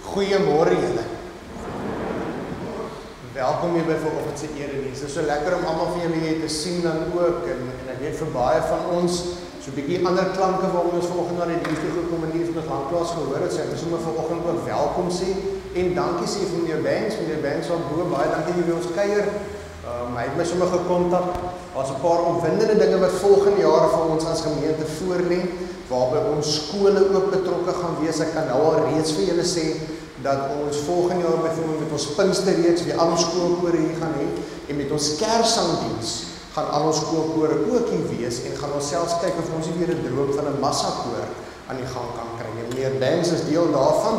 Goeiemôre julle. Welkom hier by vanoggend se erediens. Dit is so lekker om almal van julle hier te sien dan ook en ek weet vir baie van ons so 'n bietjie ander klanke waarom ons vanoggend na die diens toe gekom en nie van ons langklaas gehoor het. So ek wil sommer vanoggend ook welkom sê en dankie sê vir meneer Banks wat bo baie dankie dat jy by ons kuier. Hy het my sommer gekontak. Daar's 'n paar opwindende dinge wat volgende jaar vir ons as gemeente voorlê, waarby ons skole ook betrokke gaan wees. Ek kan nou al reeds vir julle sê dat ons volgende jaar byvoorbeeld met ons Pinksterreeks die al ons skoolkore hier gaan hê en met ons Kerssangdiens gaan al ons skoolkore ook hier wees en gaan ons selfs kyk of ons weer 'n droom van 'n massakoor aan die gang kan kry. En meneer Banks is deel daarvan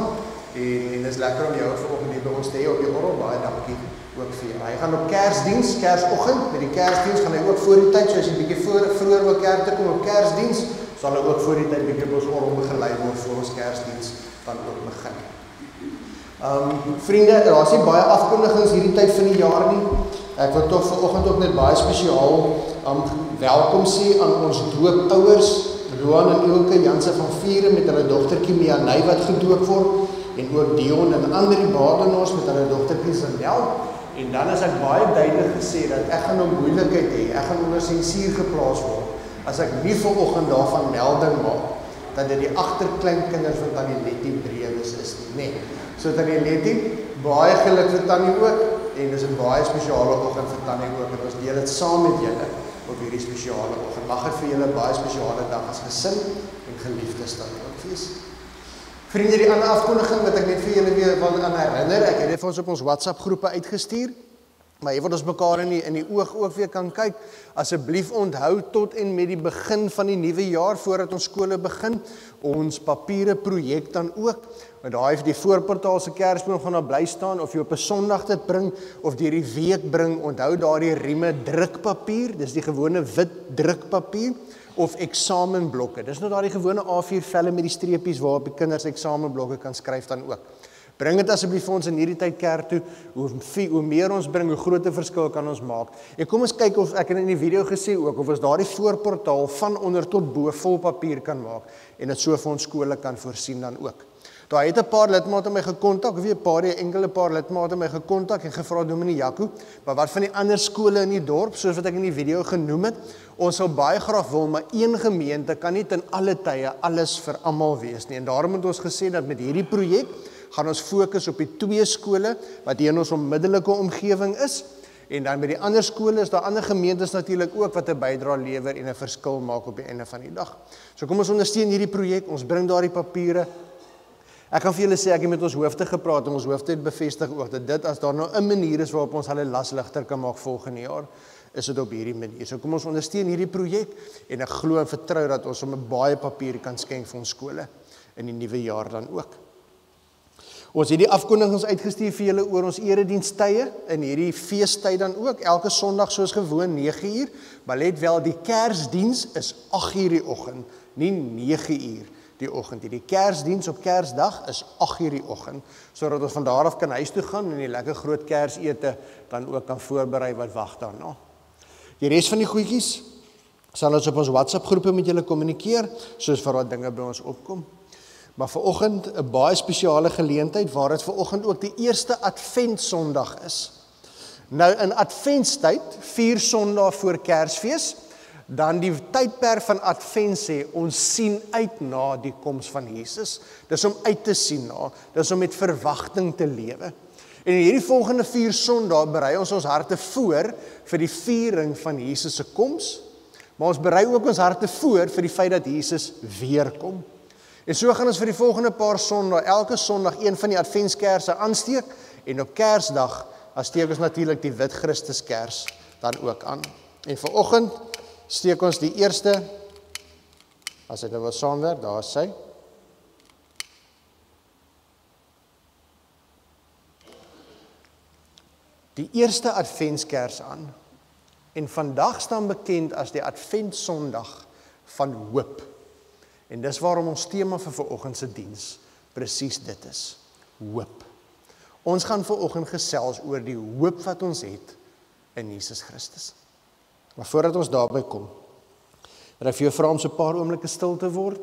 en dit is lekker om jou vanoggend hier by ons te hê op die orgel. Baie dankie ook vir jou. Hy gaan op Kersoggend, met die Kersdiens gaan hy ook voor die tyd, so as jy 'n bietjie vroeër wil kerk toe kom op Kersdiens, sal hy ook voor die tyd bietjie op ons orgel begelei word voor ons Kersdiens dan ook begin. Vriende, daar's nie baie afkondigings hierdie tyd van die jaar nie. Ek wil tog vanoggend ook net baie spesiaal welkom sê aan ons doopouers, Loan en Ilke Janse van Vieren met hulle dogtertjie Mianay wat gedoop word en ook Dion en Andri Badenhorst met hulle dogtertjie Sandel. En dan is ek baie duidelik gesê dat ek gaan 'n moeilikheid hê, ek gaan onder sensuur geplaas word as ek nie vanoggend daarvan melding maak dat dit die agterkleinkinders van Tannie Letty Bredes is nie. So Tannie Letty, baie geluk vir Tannie ook en dis 'n baie spesiale oggend vir Tannie ook en ons deel dit saam met julle op hierdie spesiale oggend. Mag dit vir julle 'n baie spesiale dag as gesin en geliefdes dan ook wees. Vriende, die ander afkondiging wat ek net vir julle weer aan herinner, ek het dit vir ons op ons WhatsApp groepe uitgestuur, maar jy wat ons mekaar in die oog ook weer kan kyk, asseblief onthou tot en met die begin van die nuwe jaar, voordat ons skole begin, ons papiere projek dan ook, want daai die voorportaal se Kersboom gaan daar bly staan, of jy op 'n Sondag dit bring, of deur die week bring, onthou daardie rieme drukpapier, dis die gewone wit drukpapier, of eksamenblokke. Dis nou daardie gewone A4 velle met die streepies waarop die kinders eksamenblokke kan skryf dan ook. Bring dit asseblief vir ons in hierdie tyd kerk toe. Hoe meer ons bring, hoe groter verskil kan ons maak. En kom ons kyk of ek in die video gesê ook of ons daardie voorportaal van onder tot bo vol papier kan maak en dit so vir ons skole kan voorsien dan ook. Daar het 'n paar lidmate my gekontak, of 'n enkele paar lidmate my gekontak en gevra Dominee Jaco, maar wat van die ander skole in die dorp, soos wat ek in die video genoem het, ons sal baie graag wil, maar een gemeente kan nie ten alle tye alles vir almal wees nie. En daarom het ons gesê dat met hierdie projek gaan ons fokus op die 2 skole wat hier in ons onmiddellike omgewing is. En dan by die ander skole is daar ander gemeentes natuurlik ook wat 'n bydrae lewer en 'n verskil maak op die einde van die dag. So kom ons ondersteun hierdie projek, ons bring daardie papiere. Ek kan vir julle sê, ek het met ons hoofde gepraat en ons hoofde het bevestig ook dat dit as daar nou 'n manier is waarop ons hulle las ligter kan maak volgende jaar, is dit op hierdie manier. So kom ons ondersteun hierdie projek en ek glo en vertrou dat ons sommer baie papier kan skenk vir ons skole in die nuwe jaar dan ook. Ons het die afkondigings uitgestuur vir julle oor ons eredienstye in hierdie feestyd dan ook, elke Sondag soos gewoon 9uur, maar let wel, die Kersdiens is 8uur die oggend, nie 9uur die oggend. Die Kersdiens op Kersdag is 8uur die oggend, sodat ons van daar af kan huis toe gaan en die lekker groot Kersete dan ook kan voorberei wat wag daarna. Die res van die goedjies sal ons op ons WhatsApp groepe met julle kommunikeer, soos vir wat dinge by ons opkom. Maar vanoggend 'n baie spesiale geleentheid waar dit vanoggend ook die eerste Adventsondag is. Nou in Adventstyd, 4 Sondae voor Kersfees, dan die tydperk van Advent sê, ons sien uit na die koms van Jesus. Dis om uit te sien na, dis om met verwagting te lewe. En in hierdie volgende 4 Sondae berei ons harte voor vir die viering van Jesus se koms, maar ons berei ook ons harte voor vir die feit dat Jesus weer kom. En so gaan ons vir die volgende paar Sondae, elke Sondag een van die Adventskerse aansteek, en op Kersdag steek ons natuurlik die wit Christuskers dan ook aan. En vanoggend steek ons die eerste, as dit nou wil saamwerk, daar is sy. Die eerste Adventskers aan. En vandag staan bekend as die Adventsondag van hoop. En dis waarom ons tema vir vanoggend se diens presies dit is, hoop. Ons gaan vanoggend gesels oor die hoop wat ons het in Jesus Christus. Maar voordat ons daarby kom, wil ek vir jou vra om so 'n paar oomblikke stil te word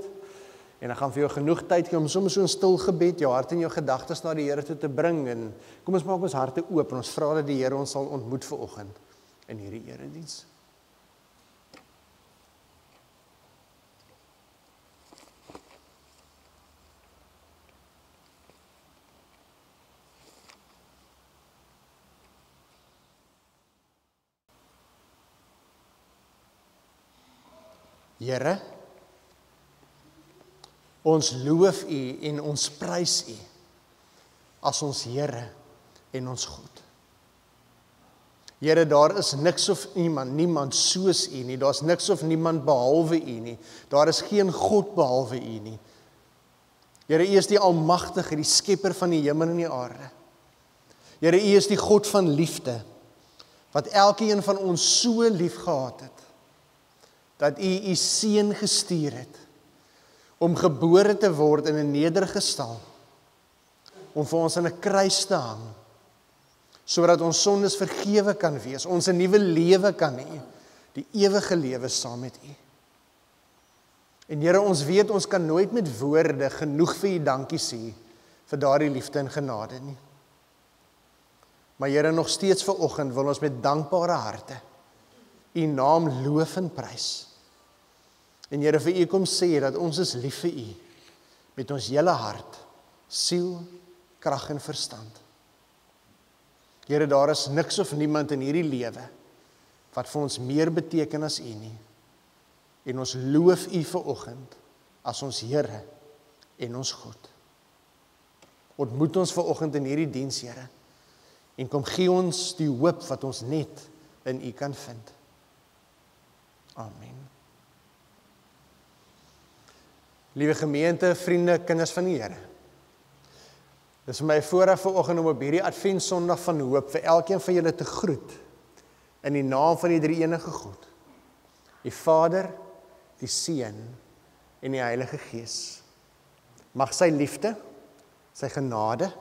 En dan gaan vir jou genoeg tyd gee om soms so 'n stil gebed, jou hart en jou gedagtes na die Here toe te bring. En kom ons maak ons harte oop en ons vra dat die Here ons sal ontmoet vanoggend in hierdie erediens. Here, ons loof U en ons prys U as ons Here en ons God. Here, daar is niks of niemand soos U nie, daar is niks of niemand behalwe U nie, daar is geen God behalwe U nie. Here, U is die Almagtige, die skepper van die hemel en die aarde. Here, U is die God van liefde, wat elkeen van ons so lief gehad het, dat U Seun gestuur het, om gebore te word in 'n nederige stal, om vir ons in 'n kruis te hang, sodat ons sondes vergewe kan wees, ons 'n nuwe lewe kan hê, die ewige lewe saam met U. En Here, ons weet ons kan nooit met woorde genoeg vir U dankie sê vir daardie liefde en genade nie. Maar Here, nog steeds vanoggend wil ons met dankbare harte U naam loof en prys. En Here, vir U kom sê dat ons is lief vir U met ons hele hart, siel, krag en verstand. Here, daar is niks of niemand in hierdie lewe wat vir ons meer beteken as U nie. En ons loof U vanoggend as ons Here en ons God. Ontmoet ons vanoggend in hierdie diens, Here, en kom gee ons die hoop wat ons net in U kan vind. Amen. Liewe gemeente, vriende, kinders van die Here. Dis vir my voorreg vanoggend om op hierdie Adventssondag van hoop vir elkeen van julle te groet in die naam van die Drie-enige God, die Vader, die Seun en die Heilige Gees. Mag sy liefde, sy genade,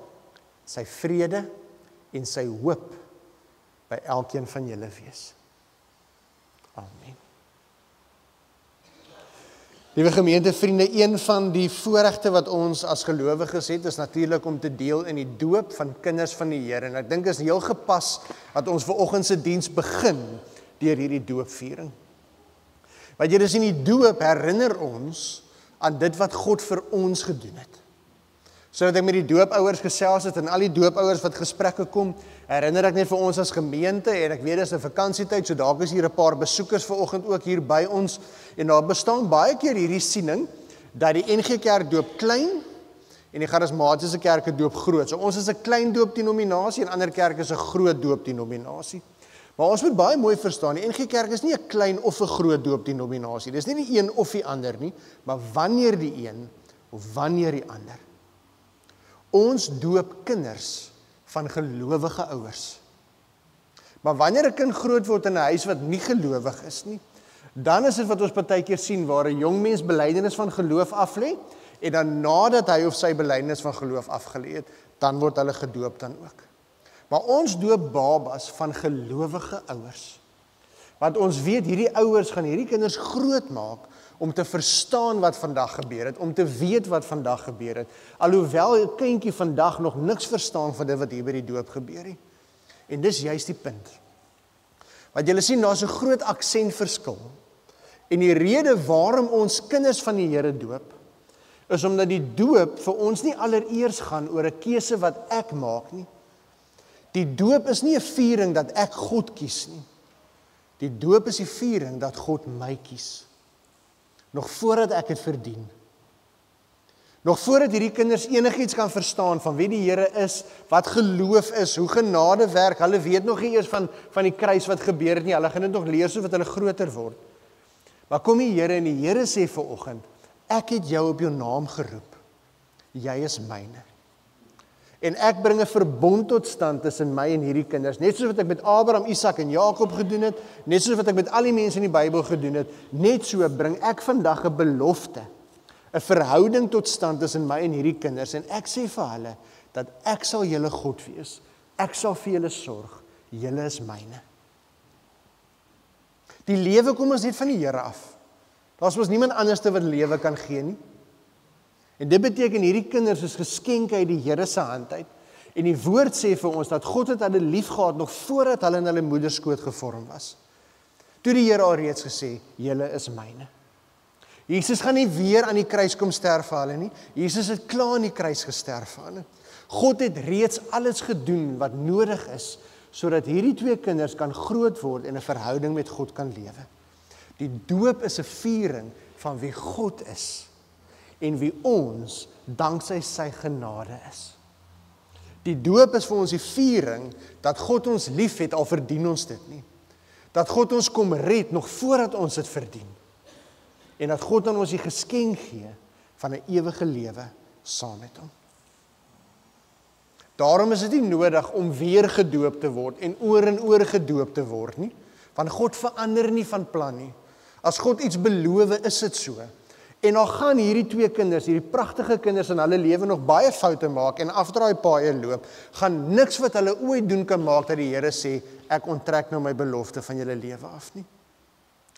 sy vrede en sy hoop by elkeen van julle wees. Amen. Liewe gemeente, vriende, een van die voorregte wat ons as gelowiges het, is natuurlik om te deel in die doop van kinders van die Here. En ek dink is heel gepas dat ons vanoggend se diens begin deur hierdie doopviering. Want julle sien, die doop herinner ons aan dit wat God vir ons gedoen het. So dat ek met die doopouers gesels het en al die doopouers wat gesprekke kom, herinner ek net vir ons as gemeente, en ek weet dis 'n vakansietyd, so dalk is hier 'n paar besoekers vanoggend ook hier by ons, en daar bestaan baie keer hierdie siening, dat die NG Kerk doop klein, en die charismatiese kerke doop groot. So ons is 'n klein doopdenominasie, en ander kerke is 'n groot doopdenominasie. Maar ons moet baie mooi verstaan, die NG Kerk is nie 'n klein of 'n groot doopdenominasie, dis nie die een of die ander nie, maar wanneer die een, of wanneer die ander. Ons doop kinders van gelowige ouers. Maar wanneer 'n kind groot word in 'n huis wat nie gelowig is nie, dan is dit wat ons partykeer sien, waar 'n jong mens belydenis van geloof aflê, en dan nadat hy of sy belydenis van geloof afgelê het, dan word hulle gedoop dan ook. Maar ons doop babas van gelowige ouers. Want ons weet, hierdie ouers gaan hierdie kinders groot maak, om te verstaan wat vandag gebeur het, om te weet wat vandag gebeur het, alhoewel 'n kindjie vandag nog niks verstaan van dit wat hier by die doop gebeur het. En dis juist die punt. Want julle sien, daar's 'n groot aksentverskil. En die rede waarom ons kinders van die Here doop, is omdat die doop vir ons nie allereers gaan oor 'n keuse wat ek maak nie. Die doop is nie 'n viering dat ek God kies nie. Die doop is die viering dat God my kies. Nog voordat ek het verdien. Nog voordat hierdie kinders enigiets kan verstaan van wie die Here is, wat geloof is, hoe genade werk, hulle weet nog nie eers van die kruis wat gebeur het nie, hulle gaan dit nog leer soos wat hulle groter word. Maar kom die Here en die Here sê vanoggend, ek het jou op jou naam geroep, jy is myne. En ek bring 'n verbond tot stand tussen my en hierdie kinders, net soos wat ek met Abraham, Isak en Jakob gedoen het, net soos wat ek met al die mense in die Bybel gedoen het, net so bring ek vandag 'n belofte, 'n verhouding tot stand tussen my en hierdie kinders, en ek sê vir hulle, dat ek sal julle God wees, ek sal vir julle sorg, julle is myne. Die lewe kom ons net van die Here af. Daar's mos niemand anders wat lewe kan gee nie. En dit beteken hierdie kinders is geskenke uit die Here se hand uit. En die woord sê vir ons dat God het hulle liefgehad nog voordat hulle in hulle moederskoot gevorm was. Toe die Here al reeds gesê, julle is myne. Jesus gaan nie weer aan die kruis kom sterf vir hulle nie. Jesus het klaar aan die kruis gesterf vir hulle. God het reeds alles gedoen wat nodig is, sodat hierdie twee kinders kan groot word en 'n verhouding met God kan lewe. Die doop is 'n viering van wie God is en wie ons danksy sy genade is. Die doop is vir ons die viering dat God ons liefhet, al verdien ons dit nie. Dat God ons kom red nog voordat ons dit verdien. En dat God aan ons die geskenk gee van 'n ewige lewe saam met hom. Daarom is dit nie nodig om weer gedoop te word en oor gedoop te word nie, want God verander nie van plan nie. As God iets beloof, is dit so. En dan gaan hierdie twee kinders, hierdie pragtige kinders in hulle lewe nog baie foute maak en afdraai paaie loop, gaan niks wat hulle ooit doen kan maak dat die Here sê, ek onttrek nou my belofte van julle lewe af nie.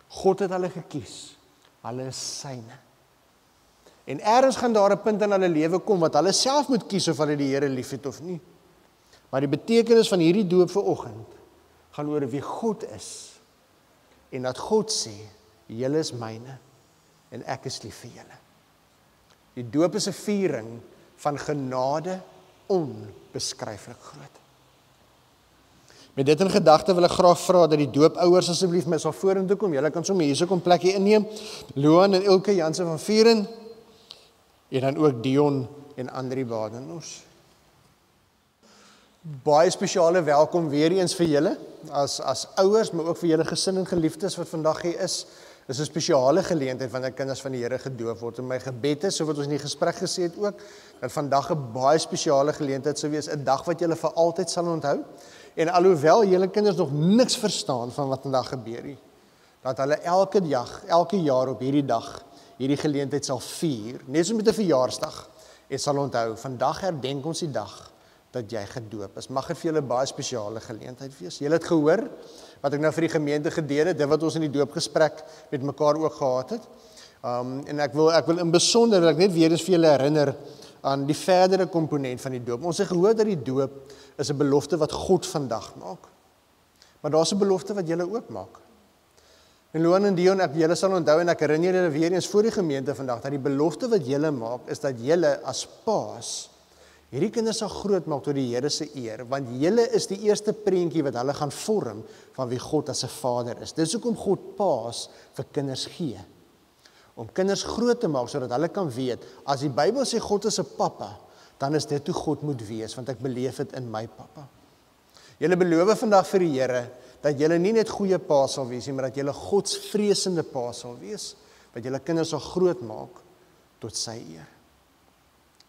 God het hulle gekies, hulle is syne. En ergens gaan daar 'n punt in hulle lewe kom wat hulle self moet kies of hulle die Here liefhet of nie. Maar die betekenis van hierdie doop vanoggend gaan oor wie God is en dat God sê, julle is myne en ek is lief vir julle. Die doop is 'n viering van genade onbeskryflik groot. Met dit in gedagte wil ek graag vra dat die doopouers asseblief my sal vorentoe kom. Julle kan sommer hierso kom plekkie inneem. Loan en Elke Jansen van Vieren en dan ook Dion en Andri Badenhorst. Baie spesiale welkom weer eens vir julle as ouers, maar ook vir julle gesin en geliefdes wat vandag hier is. Dis 'n spesiale geleentheid wanneer kinders van die Here gedoop word. En my gebed is, so wat ons in die gesprek gesê het ook, dat vandag 'n baie spesiale geleentheid sou wees, 'n dag wat julle vir altyd sal onthou. En alhoewel julle kinders nog niks verstaan van wat vandag gebeur nie, dat hulle elke jaar op hierdie dag, hierdie geleentheid sal vier, net so met 'n verjaarsdag, en sal onthou, vandag herdenk ons die dag dat jy gedoop is. Mag dit vir julle baie spesiale geleentheid wees. Julle het gehoor wat ek nou vir die gemeente gedeel het, dit wat ons in die doopgesprek met mekaar ook gehad het. En ek wil in besonder, wil ek net weer eens vir julle herinner aan die verdere komponent van die doop. Ons het gehoor dat die doop is 'n belofte wat God vandag maak. Maar daar's 'n belofte wat julle ook maak. En Loan en Dion, julle sal onthou en ek herinner julle weer eens voor die gemeente vandag, dat die belofte wat julle maak, is dat julle as paas hierdie kinders sal groot maak tot die Here se eer, want julle is die eerste prentjie wat hulle gaan vorm van wie God as 'n Vader is. Dis hoekom God paas vir kinders gee. Om kinders groot te maak sodat hulle kan weet, as die Bybel sê God is 'n pappa, dan is dit hoe God moet wees, want ek beleef dit in my pappa. Julle beloof vandag vir die Here dat julle nie net goeie paas sal wees nie, maar dat julle godsvreesende paas sal wees, wat julle kinders sal groot maak tot sy eer.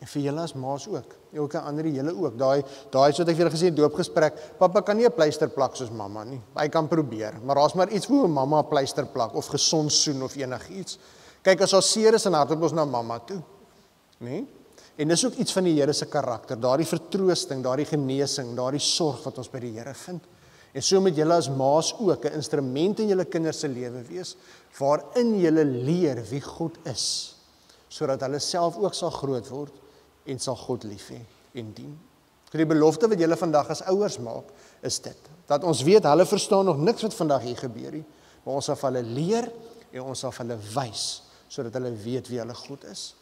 En vir julle as maas ook, elke ander julle ook, daai soos ek vir julle gesê het, doopgesprek, pappa kan nie 'n pleister plak soos mamma nie, hy kan probeer, maar daar's maar iets hoe 'n mamma 'n pleister plak, of gesond soen, of enigiets. Kyk, as ons seer is, dan hardloop ons na mamma toe, nee? En dis ook iets van die Here se karakter, daardie vertroosting, daardie genesing, daardie sorg wat ons by die Here vind. En so moet julle as maas ook 'n instrument in julle kinders se lewe wees, waarin julle leer wie God is, sodat hulle self ook sal groot word en sal God lief hê en dien. Die belofte wat julle vandag as ouers maak, is dit, dat ons weet, hulle verstaan nog niks wat vandag hier gebeur nie, maar ons sal vir hulle leer en ons sal vir hulle wys, sodat hulle weet wie hulle God is.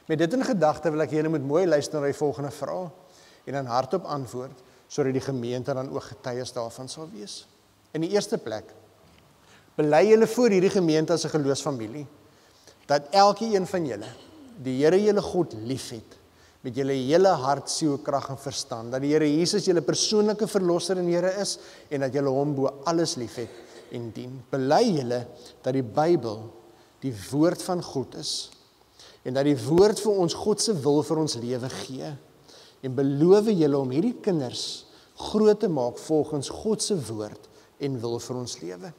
Met dit in gedagte wil ek julle moet mooi luister na die volgende vraag en dan hardop antwoord, sodat die gemeente dan ook getuies daarvan sal wees. In die eerste plek, bely julle voor hierdie gemeente as 'n geloofsfamilie, dat elkeen van julle die Here julle God liefhet, met julle hele hart, siel, krag en verstand, dat die Here Jesus julle persoonlike verlosser en Here is, en dat julle hom bo alles liefhet en dien. Bely julle dat die Bybel die woord van God is, en dat die woord vir ons God se wil vir ons lewe gee, en beloof julle om hierdie kinders groot te maak volgens God se woord en wil vir ons lewe.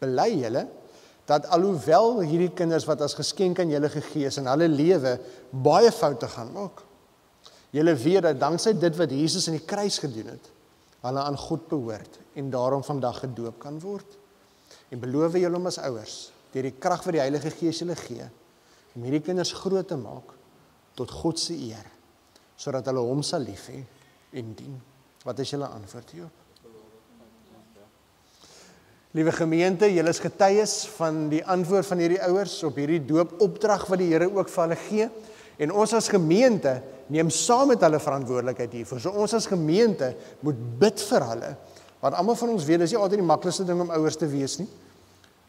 Bely julle dat alhoewel hierdie kinders wat as geskenk aan julle gegee is in hulle lewe baie foute gaan maak, julle weet dat danksy dit wat Jesus in die kruis gedoen het, hulle aan God behoort en daarom vandag gedoop kan word. En beloof julle om as ouers, deur die krag wat die Heilige Gees julle gee, om hierdie kinders groot te maak tot God se eer, sodat hulle hom sal lief hê en dien. Wat is julle antwoord hierop? Liewe gemeente, julle is getuies van die antwoord van hierdie ouers op hierdie doopopdrag wat die Here ook vir hulle gee. En ons as gemeente neem saam met hulle verantwoordelikheid hiervoor. So ons as gemeente moet bid vir hulle. Want almal van ons weet, dis nie altyd die maklikste ding om ouers te wees nie.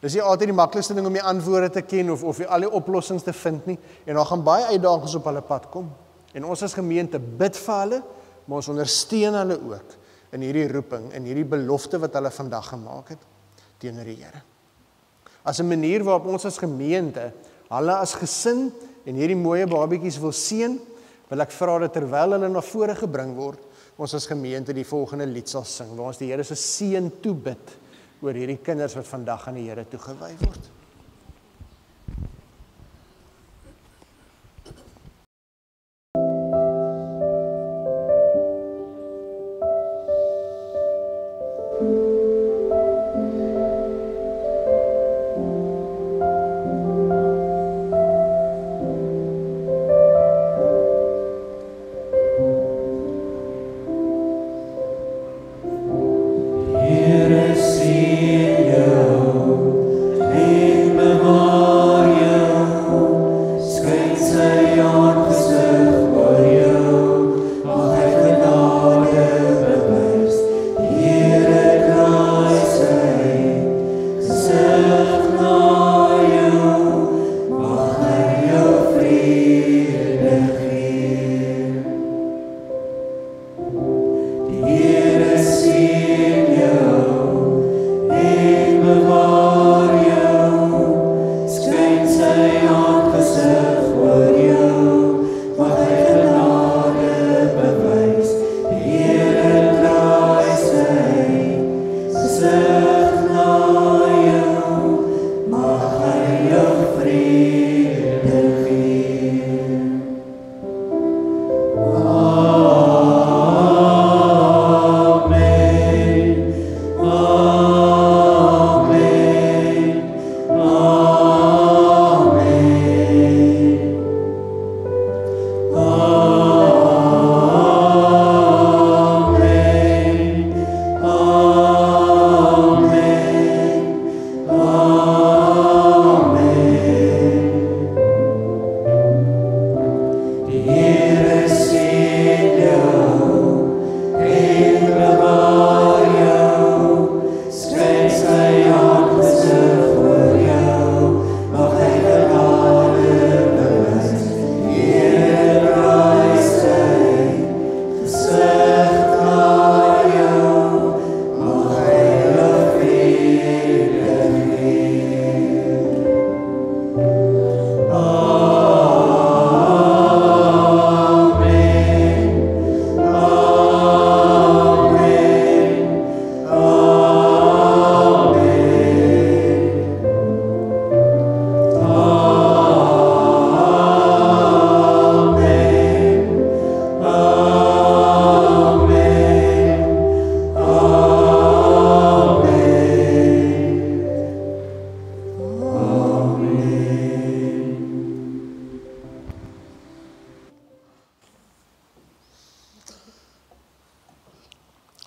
Dis nie altyd die maklikste ding om die antwoorde te ken of al die oplossings te vind nie. En daar gaan baie uitdagings op hulle pad kom. En ons as gemeente bid vir hulle, maar ons ondersteun hulle ook in hierdie roeping, in hierdie belofte wat hulle vandag gemaak het teenoor die Here. As 'n manier waarop ons as gemeente hulle as gesin en hierdie mooie babietjies wil seën, wil ek vra dat terwyl hulle na vore gebring word, ons as gemeente die volgende lied sal sing, waar ons die Here se seën toebid oor hierdie kinders wat vandag aan die Here toegewy word.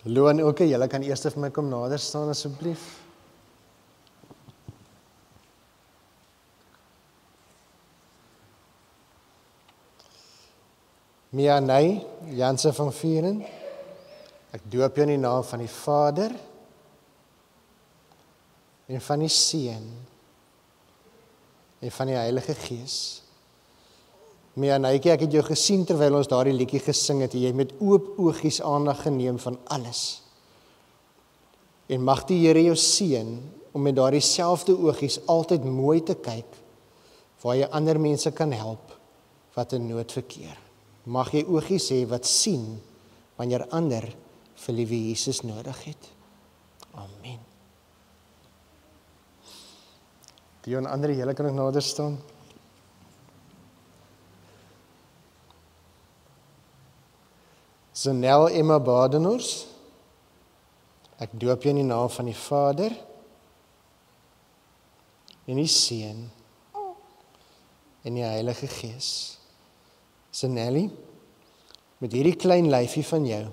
Loan ook, julle kan eers vir my kom nader staan asseblief. Mianay Janse van Vieren, ek doop jou in die naam van die Vader en van die Seun en van die Heilige Gees. Mianaykie, ek het jou gesien terwyl ons daardie liedjie gesing het, jy het met oop oogies aandag geneem van alles. En mag die Here jou seën om met daardie selfde oogies altyd mooi te kyk waar jy ander mense kan help wat in nood verkeer. Mag jy oogies hê wat sien wanneer ander vir liewe Jesus nodig het. Amen. Die ander, julle kan ook nader staan. Zanel Emma Badenhorst, ek doop jou in die naam van die Vader en die Seun en die Heilige Gees. Sanelli, met hierdie klein lyfie van jou,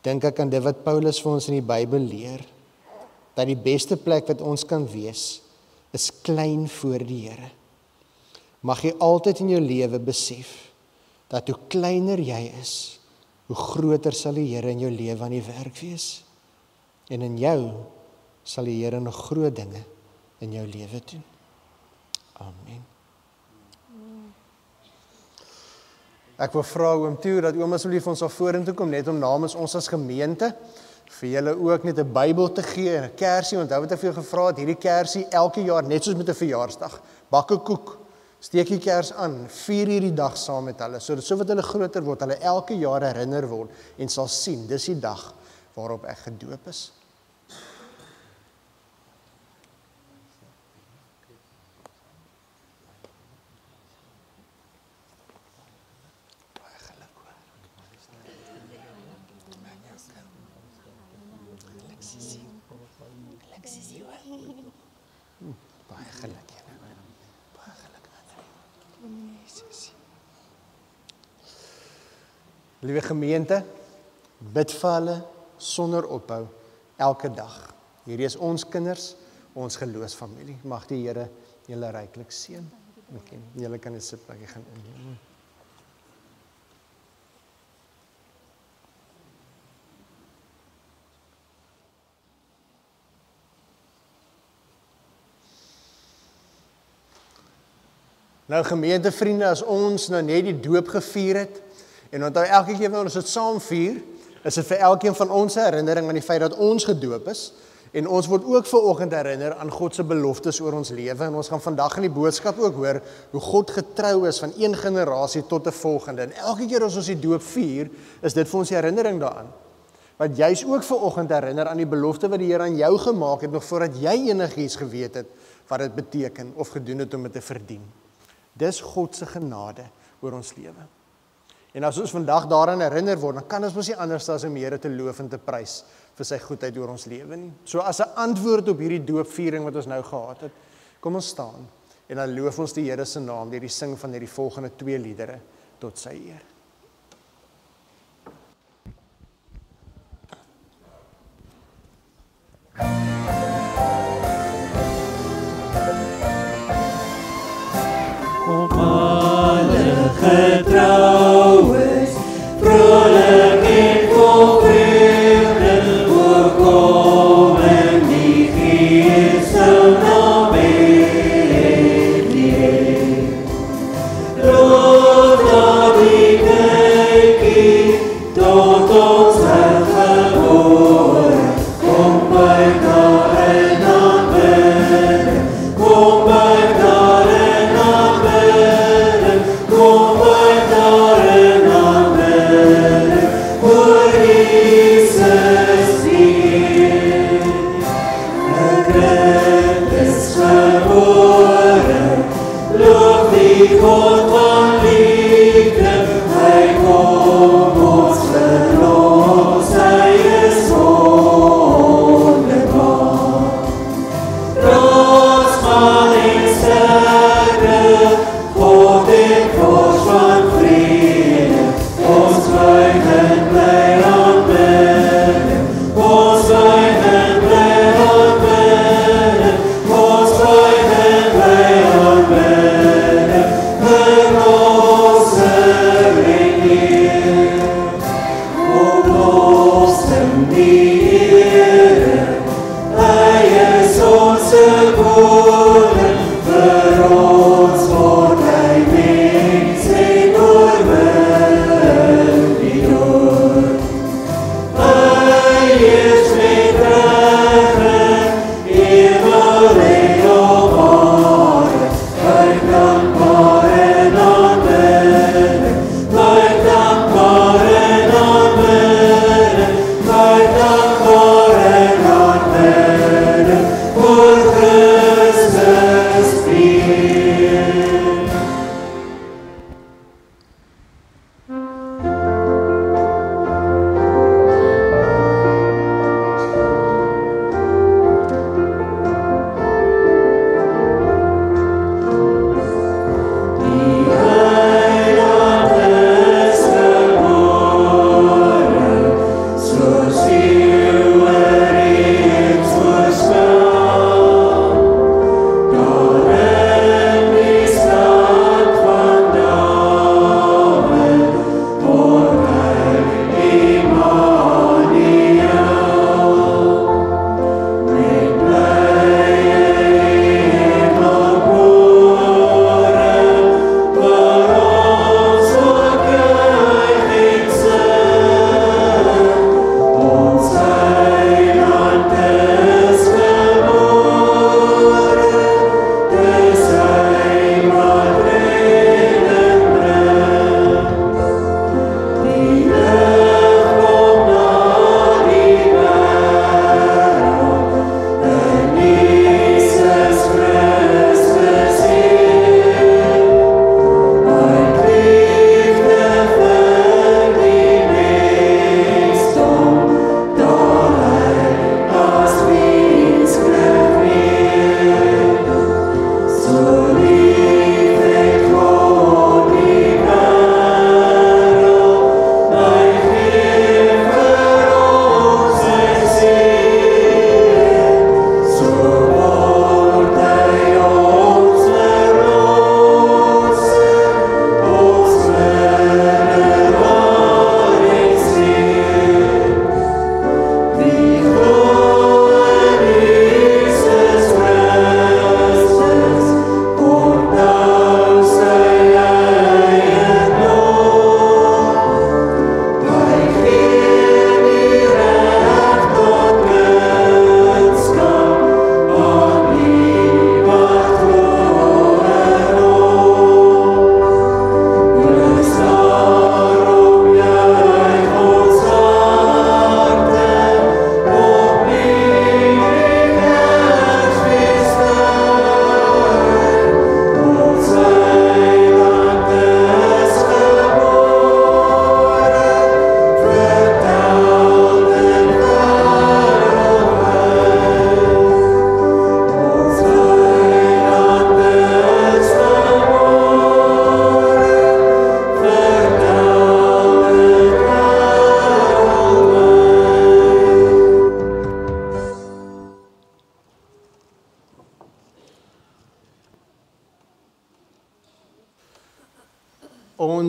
dink ek aan dit wat Paulus vir ons in die Bybel leer, dat die beste plek wat ons kan wees, is klein voor die Here. Mag jy altyd in jou lewe besef, dat hoe kleiner jy is, hoe groter sal die Here in jou lewe aan die werk wees. En in jou sal die Here nog groot dinge in jou lewe doen. Amen. Ek wil vra oom toe, dat oom asseblief ons sal vorentoe kom, net om namens ons as gemeente, vir julle ook net 'n Bybel te gee en 'n kersie. Onthou wat ek vir jou gevra het, hierdie kersie elke jaar, net soos met 'n verjaarsdag, bak 'n koek, steek die kers aan, vier hierdie dag saam met hulle, sodat so wat hulle groter word, hulle elke jaar herinner word en sal sien, dis die dag waarop ek gedoop is. Baie geluk, julle. Baie geluk, Annelie. Jesus. Liewe gemeente, bid vir hulle sonder ophou, elke dag. Hierdie is ons kinders, ons geloofsfamilie. Mag die Here julle ryklik seën. Okay. Julle kan 'n sitplekkie gaan inneem. Nou gemeentevriende, as ons nou net die doop gevier het, en onthou elke keer wanneer ons dit saam vier, is dit vir elkeen van ons 'n herinnering aan die feit dat ons gedoop is, en ons word ook vanoggend herinner aan God se beloftes oor ons lewe, en ons gaan vandag in die boodskap ook hoor, hoe God getrou is van een generasie tot 'n volgende, en elke keer as ons die doop vier, is dit vir ons die herinnering daaraan, wat jy's ook vanoggend herinner aan die belofte wat die Here aan jou gemaak het, nog voordat jy enigiets geweet het, wat dit beteken, of gedoen het om dit te verdien. Dis God se genade oor ons lewe. En as ons vandag daaraan herinner word, dan kan ons mos nie anders as om die Here te loof en te prys vir sy goedheid oor ons lewe nie. So as 'n antwoord op hierdie doopviering wat ons nou gehad het, kom ons staan en dan loof ons die Here se naam deur die sing van hierdie volgende 2 liedere tot sy eer. Getrouw is, vrolijk en vol vreugde, voorkomen die Geest sal na Bethlehem. Loop dat die kykie tot ons het gebore, kom buik daar en na binne, kom buik daar en na binne, kom buik daar en na binne, voor Jesus Heer. 'n kind is gebore, loof die God van liefde, hy kom ons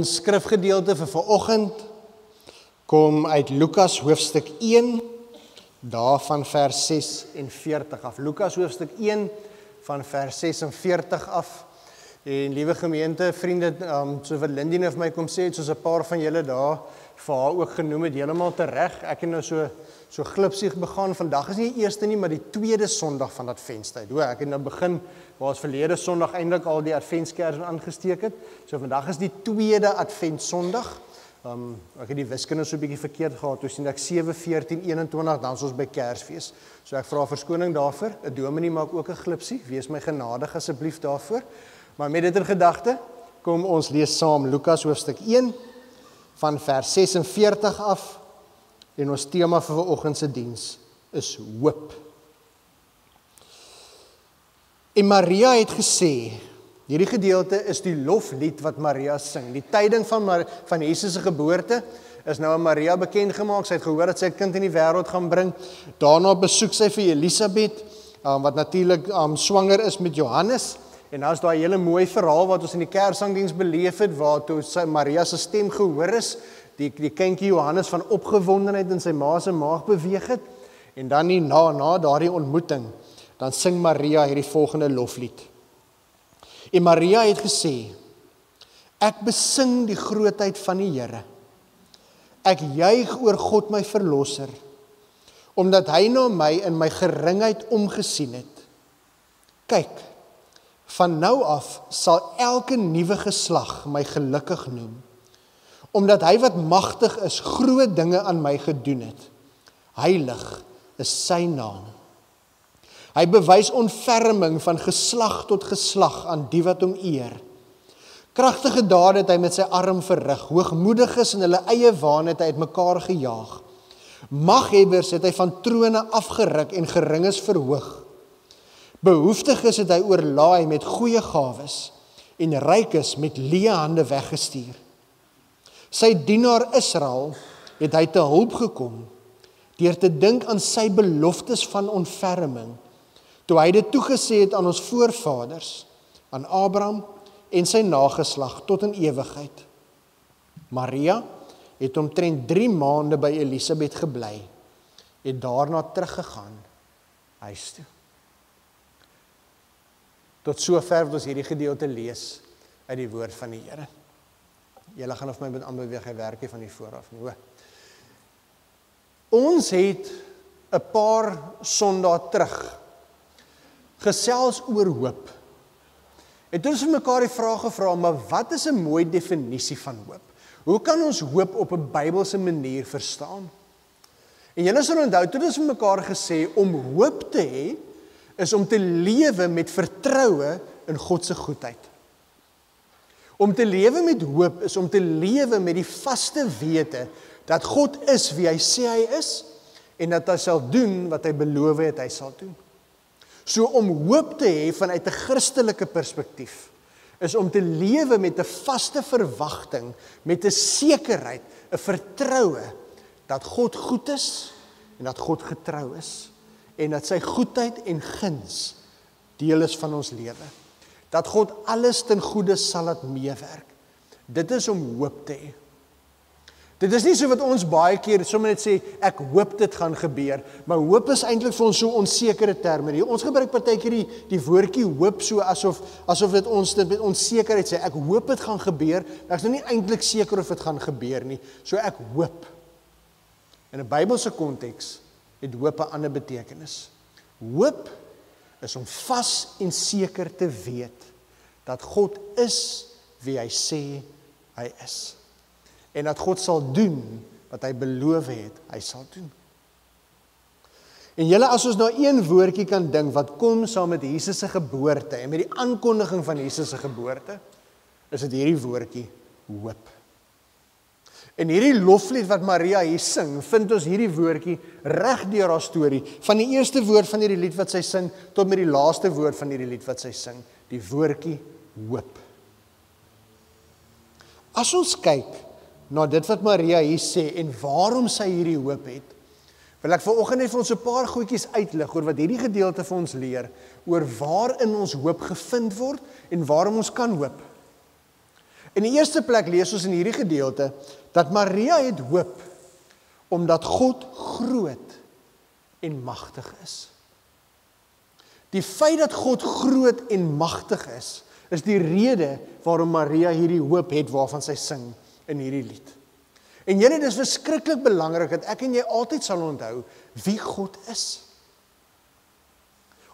Ons skrifgedeelte vir vanoggend kom uit Lukas hoofstuk 1, daarvan vers 46 af. Lukas hoofstuk 1 van vers 46 af. En liewe gemeente, vriende, so wat Lindy nou vir my kom sê, soos 'n paar van julle daar vir haar ook genoem het, heeltemal tereg. Ek het nou so glipsieg begaan. Vandag is nie die eerste nie, maar die tweede Sondag van Adventstyd. Ek het nou begin, waar ons verlede Sondag eintlik al die Adventskers aangesteek het. So vandag is die tweede Adventsondag. Ek het die wiskunde so 'n bietjie verkeerd gehad. Toe sien ek 7, 14, 21, dan is ons by Kersfees. So ek vra verskoning daarvoor. 'n Dominee maak ook 'n glipsie. Wees my genadig asseblief daarvoor. Maar met dit in gedagte, kom ons lees saam Lukas hoofstuk 1 van vers 46 af. En ons tema vir vanoggend se diens is hoop. En Maria het gesê, hierdie gedeelte is die loflied wat Maria sing. Die tyding van Jesus se geboorte is nou aan Maria bekend gemaak. Sy het gehoor dat sy 'n kind in die wêreld gaan bring. Daarna besoek sy vir Elisabeth, wat natuurlik swanger is met Johannes. En dan is daar 'n hele mooi verhaal wat ons in die Kersangdiens beleef het, waar toe Maria se stem gehoor is, die kindjie Johannes van opgewondenheid in sy ma se maag beweeg het. En dan na daardie ontmoeting, dan sing Maria hierdie volgende loflied. En Maria het gesê, ek besing die grootheid van die Here. Ek juig oor God my verlosser, omdat hy na my in my geringheid omgesien het. Kyk, van nou af sal elke nuwe geslag my gelukkig noem, omdat hy wat magtig is, groot dinge aan my gedoen het. Heilig is sy naam. Hy bewys ontferming van geslag tot geslag aan die wat hom eer. Kragtige dade het hy met sy arm verrig, hoogmoediges in hulle eie waan het hy uitmekaar gejaag. Maghebbers het hy van trone afgeruk en geringes verhoog. Behoeftiges het hy oorlaai met goeie gawes en rykes met leë hande weggestuur. Sy dienaar Israel het hy te hulp gekom deur te dink aan sy beloftes van ontferming, toe hy dit toegesê het aan ons voorvaders, aan Abraham en sy nageslag tot in ewigheid. Maria het omtrent 3 maande by Elisabeth gebly, het daarna teruggegaan huis toe. Tot sover wat ons hierdie gedeelte lees uit die woord van die Here. Julle gaan of my met aanbeweeg, hy werk hier van die vooraf nie, hoor. Ons het 'n paar Sondae terug gesels oor hoop. En toe ons vir mekaar die vraag gevra, maar wat is 'n mooi definisie van hoop? Hoe kan ons hoop op 'n Bybelse manier verstaan? En julle sal onthou, toe ons vir mekaar gesê, om hoop te hê, is om te lewe met vertroue in God se goedheid. Om te lewe met hoop is om te lewe met die vaste wete dat God is wie hy sê hy is en dat hy sal doen wat hy beloof het hy sal doen. So om hoop te hê vanuit 'n Christelike perspektief is om te lewe met 'n vaste verwagting, met 'n sekerheid, 'n vertroue dat God goed is en dat God getrou is en dat sy goedheid en guns deel is van ons lewe. Dat God alles ten goeie sal laat meewerk. Dit is om hoop te hê. Dit is nie so wat ons baie keer sommer net sê, ek hoop dit gaan gebeur, maar hoop is eintlik vir ons so onsekere terme. Ons gebruik partykeer die woordjie hoop so asof dit ons dit met onsekerheid sê, ek hoop dit gaan gebeur, maar ek is nou nie eintlik seker of dit gaan gebeur nie, so ek hoop. In 'n Bybelse konteks het hoop 'n ander betekenis. Hoop is om vas en seker te weet dat God is wie hy sê hy is. En dat God sal doen wat hy beloof het, hy sal doen. En julle, as ons nou een woordjie kan dink wat kom saam met Jesus se geboorte en met die aankondiging van Jesus se geboorte, is dit hierdie woordjie hoop. En hierdie loflied wat Maria hier sing, vind ons hierdie woordjie reg deur haar storie, van die eerste woord van hierdie lied wat sy sing tot met die laaste woord van hierdie lied wat sy sing, die woordjie hoop. As ons kyk na dit wat Maria hier sê en waarom sy hierdie hoop het, wil ek vanoggend net vir ons 'n paar goedjies uitlig oor wat hierdie gedeelte vir ons leer, oor waarin ons hoop gevind word en waarom ons kan hoop. In die eerste plek lees ons in hierdie gedeelte, dat Maria het hoop, omdat God groot en magtig is. Die feit dat God groot en magtig is die rede waarom Maria hierdie hoop het waarvan sy sing in hierdie lied. En julle, dit is verskriklik belangrik dat ek en jy altyd sal onthou wie God is.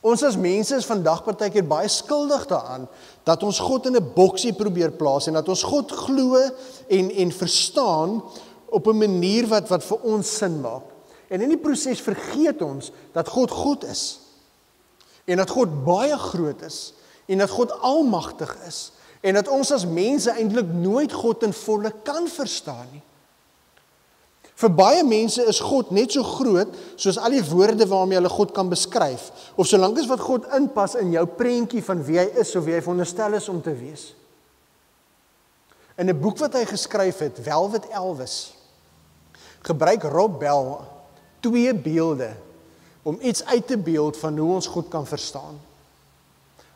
Ons as mense is vandag partykeer baie skuldig daaraan dat ons God in 'n boksie probeer plaas en dat ons God glo en verstaan op 'n manier wat vir ons sin maak. En in die proses vergeet ons dat God is. En dat God baie groot is. En dat God almagtig is. En dat ons as mense eintlik nooit God in volle kan verstaan nie. Vir baie mense is God net so groot soos al die woorde waarmee hulle God kan beskryf. Of solank as wat God inpas in jou prentjie van wie hy is of wie hy veronderstel is om te wees. In 'n boek wat hy geskryf het, Velvet Elvis, gebruik Rob Bell 2 beelde om iets uit te beeld van hoe ons God kan verstaan.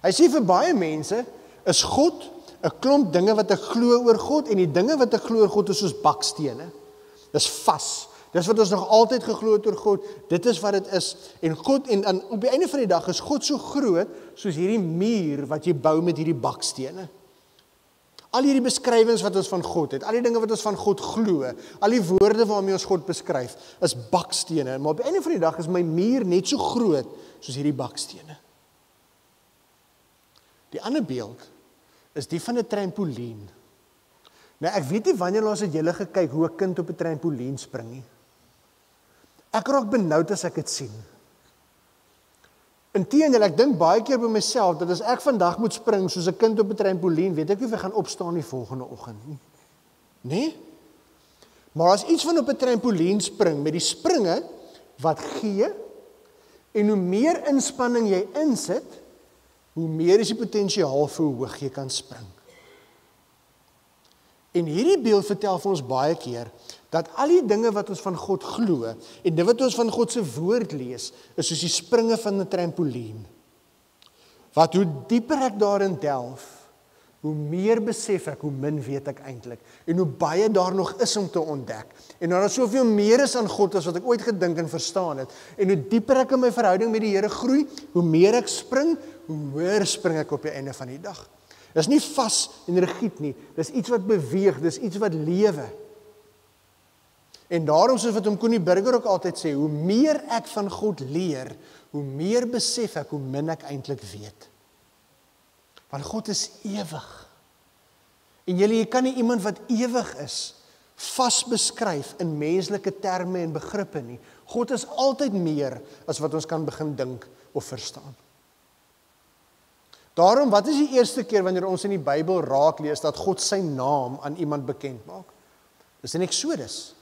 Hy sê vir baie mense is God 'n klomp dinge wat ek glo oor God en die dinge wat ek glo oor God is soos bakstene. Dis vas. Dis wat ons nog altyd geglo het oor God. Dit is wat dit is. En God en op die einde van die dag is God so groot soos hierdie muur wat jy bou met hierdie bakstene. Al hierdie beskrywings wat ons van God het, al die dinge wat ons van God glo, al die woorde waarmee ons God beskryf, is bakstene. Maar op die einde van die dag is my muur net so groot soos hierdie bakstene. Die ander beeld is die van 'n trampolien. Nou ek weet nie wanneer laas het julle gekyk hoe 'n kind op 'n trampolien spring nie. Ek raak benoud as ek dit sien. Inteendeel, ek dink baie keer by myself dat as ek vandag moet spring soos 'n kind op 'n trampolien, weet ek nie of ek gaan opstaan die volgende oggend nie. Nee? Maar as iets van op 'n trampolien spring met die springe wat gee en hoe meer inspanning jy insit, hoe meer is die potensiaal vir hoe hoog jy kan spring. En hierdie beeld vertel vir ons baie keer dat al die dinge wat ons van God glo en dit wat ons van God se woord lees, is soos die springe van 'n trampolien. Wat hoe dieper ek daarin delf, hoe meer besef ek, hoe min weet ek eintlik en hoe baie daar nog is om te ontdek. En daar is soveel meer is aan God as wat ek ooit gedink en verstaan het. En hoe dieper ek in my verhouding met die Here groei, hoe meer ek spring, hoe hoër spring ek op die einde van die dag. Dis nie vas en rigied nie, dis iets wat beweeg, dis iets wat lewe. En daarom soos wat Koenie Burger ook altyd sê, hoe meer ek van God leer, hoe meer besef ek hoe min ek eintlik weet. Want God is ewig. En jy kan nie iemand wat ewig is, vas beskryf in menslike terme en begrippe nie. God is altyd meer as wat ons kan begin dink of verstaan. Daarom, wat is die eerste keer wanneer ons in die Bybel raak lees dat God sy naam aan iemand bekend maak? Dis in Exodus,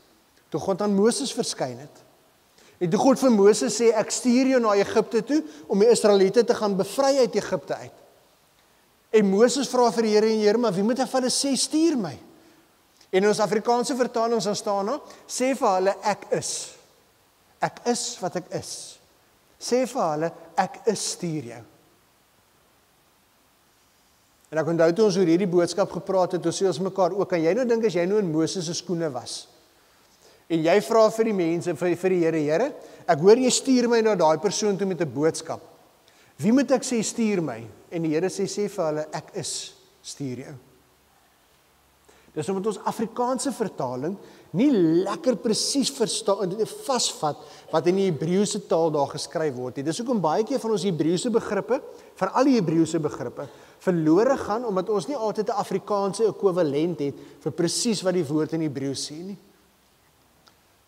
toe God aan Moses verskyn het. En toe God vir Moses sê, ek stuur jou na Egipte toe, om die Israeliete te gaan bevry uit Egipte uit. En Moses vra vir die Here, maar wie moet ek vir hulle sê, stuur my? En in ons Afrikaanse vertaling ons staan daar, sê vir hulle, ek is. Ek is wat ek is. Sê vir hulle, ek is stuur jou. En ek onthou toe ons oor hierdie boodskap gepraat het, toe sê ons mekaar ook, kan jy nou dink as jy nou in Moses se skoene was? En jy vra vir die mense, vir die Here, ek hoor jy stuur my na daai persoon toe met 'n boodskap. Wie moet ek sê stuur my? En die Here sê vir hulle, ek is, stuur jou. Dis omdat ons Afrikaanse vertaling nie lekker presies vasvat wat in die Hebreëse taal daar geskryf word nie. Dis hoekom baie keer van ons Hebreëse begrippe, vir al die Hebreëse begrippe, verlore gaan omdat ons nie altyd 'n Afrikaanse ekwivalent het vir presies wat die woord in Hebreëus sê nie.